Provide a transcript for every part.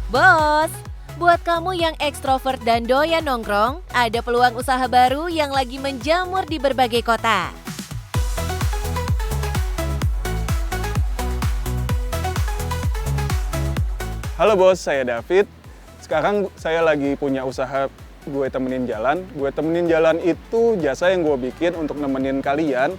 Bos, buat kamu yang ekstrovert dan doyan nongkrong, ada peluang usaha baru yang lagi menjamur di berbagai kota. Halo bos, saya David. Sekarang saya lagi punya usaha gue temenin jalan. Gue temenin jalan itu jasa yang gue bikin untuk nemenin kalian.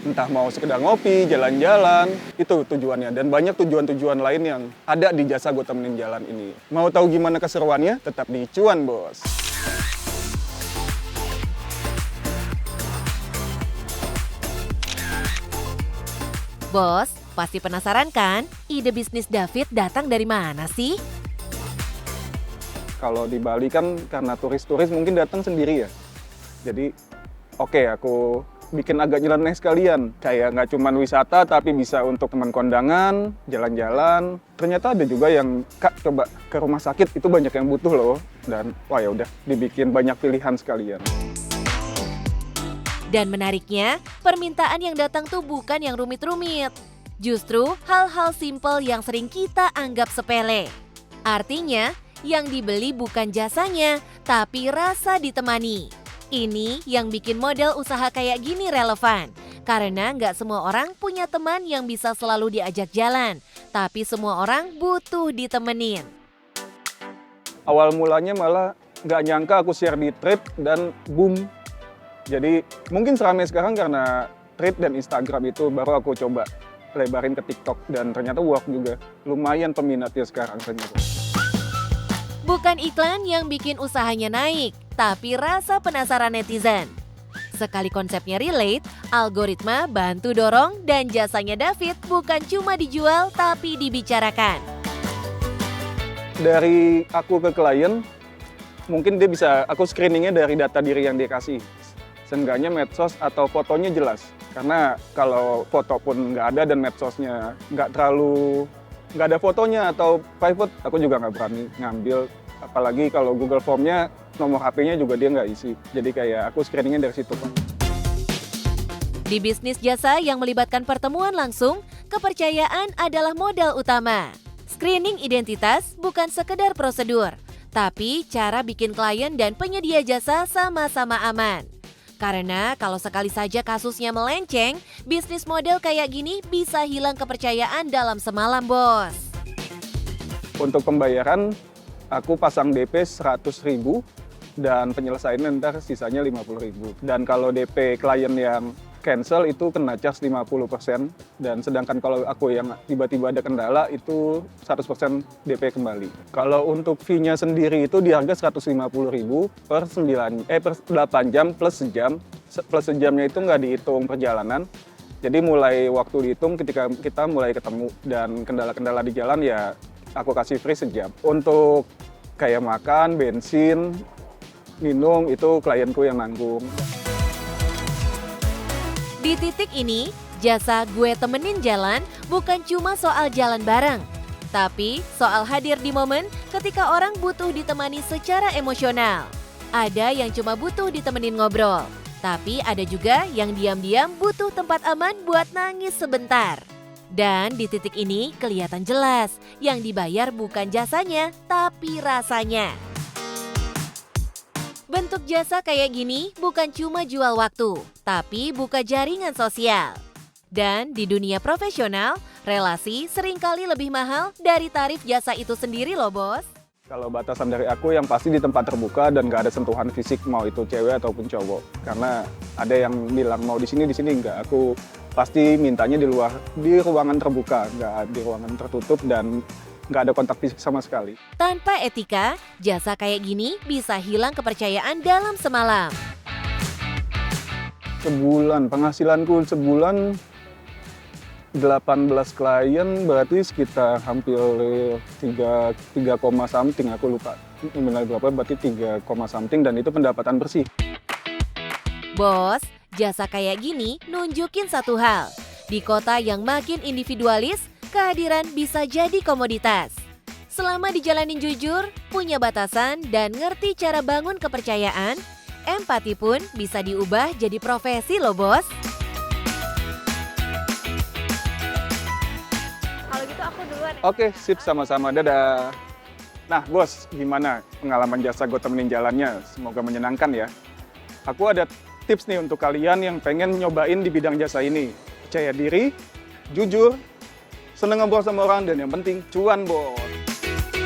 Entah mau sekedar ngopi, jalan-jalan, itu tujuannya. Dan banyak tujuan-tujuan lain yang ada di jasa gue temenin jalan ini. Mau tahu gimana keseruannya? Tetap di Cuan, bos. Bos, pasti penasaran kan? Ide bisnis David datang dari mana sih? Kalau di Bali kan karena turis-turis mungkin datang sendiri ya. Jadi oke, aku bikin agak nyeleneh sekalian. Kayak nggak cuma wisata tapi bisa untuk teman kondangan, jalan-jalan. Ternyata ada juga yang, Kak coba ke rumah sakit, itu banyak yang butuh loh. Dan wah ya udah dibikin banyak pilihan sekalian. Dan menariknya, permintaan yang datang tuh bukan yang rumit-rumit. Justru hal-hal simpel yang sering kita anggap sepele. Artinya, yang dibeli bukan jasanya, tapi rasa ditemani. Ini yang bikin model usaha kayak gini relevan. Karena nggak semua orang punya teman yang bisa selalu diajak jalan. Tapi semua orang butuh ditemenin. Awal mulanya malah nggak nyangka aku share di Thread dan boom. Jadi mungkin seramai sekarang karena Thread dan Instagram itu baru aku coba lebarin ke TikTok. Dan ternyata work juga. Lumayan peminatnya sekarang ternyata. Bukan iklan yang bikin usahanya naik, tapi rasa penasaran netizen. Sekali konsepnya relate, algoritma bantu dorong dan jasanya David bukan cuma dijual tapi dibicarakan. Dari aku ke klien, mungkin dia bisa, aku screeningnya dari data diri yang dia kasih. Seenggaknya medsos atau fotonya jelas. Karena kalau foto pun nggak ada dan medsosnya nggak ada fotonya atau private, aku juga nggak berani ngambil. Apalagi kalau Google Form-nya, nomor HP-nya juga dia nggak isi. Jadi kayak aku screeningnya dari situ. Di bisnis jasa yang melibatkan pertemuan langsung, kepercayaan adalah modal utama. Screening identitas bukan sekedar prosedur, tapi cara bikin klien dan penyedia jasa sama-sama aman. Karena kalau sekali saja kasusnya melenceng, bisnis model kayak gini bisa hilang kepercayaan dalam semalam, bos. Untuk pembayaran, aku pasang DP 100.000 dan penyelesaiannya ntar sisanya 50.000. Dan kalau DP klien yang cancel itu kena charge 50%. Dan sedangkan kalau aku yang tiba-tiba ada kendala itu 100% DP kembali. Kalau untuk fee-nya sendiri itu di harga 150.000 per 8 jam plus sejam. Plus sejamnya itu nggak dihitung perjalanan. Jadi mulai waktu dihitung ketika kita mulai ketemu dan kendala-kendala di jalan ya aku kasih free sejam. Untuk kayak makan, bensin, minum itu klienku yang nanggung. Di titik ini, jasa gue temenin jalan bukan cuma soal jalan bareng, tapi soal hadir di momen ketika orang butuh ditemani secara emosional. Ada yang cuma butuh ditemenin ngobrol, tapi ada juga yang diam-diam butuh tempat aman buat nangis sebentar. Dan di titik ini kelihatan jelas, yang dibayar bukan jasanya, tapi rasanya. Bentuk jasa kayak gini bukan cuma jual waktu, tapi buka jaringan sosial. Dan di dunia profesional, relasi seringkali lebih mahal dari tarif jasa itu sendiri loh, bos. Kalau batasan dari aku yang pasti di tempat terbuka dan nggak ada sentuhan fisik, mau itu cewek ataupun cowok. Karena ada yang bilang mau di sini nggak. Aku pasti mintanya di ruangan terbuka, nggak di ruangan tertutup dan nggak ada kontak fisik sama sekali. Tanpa etika, jasa kayak gini bisa hilang kepercayaan dalam semalam. Penghasilanku sebulan 18 klien berarti sekitar hampir 3, something, aku lupa nominal berapa, berarti 3, something dan itu pendapatan bersih. Bos, jasa kayak gini nunjukin satu hal. Di kota yang makin individualis, kehadiran bisa jadi komoditas. Selama dijalanin jujur, punya batasan, dan ngerti cara bangun kepercayaan, empati pun bisa diubah jadi profesi loh, bos. Kalau gitu aku duluan ya. Oke, sip, sama-sama. Dadah. Nah, bos, gimana pengalaman jasa gue temenin jalannya? Semoga menyenangkan ya. Aku ada tips nih untuk kalian yang pengen nyobain di bidang jasa ini. Percaya diri, jujur, seneng ngobrol sama orang, dan yang penting cuan, bos.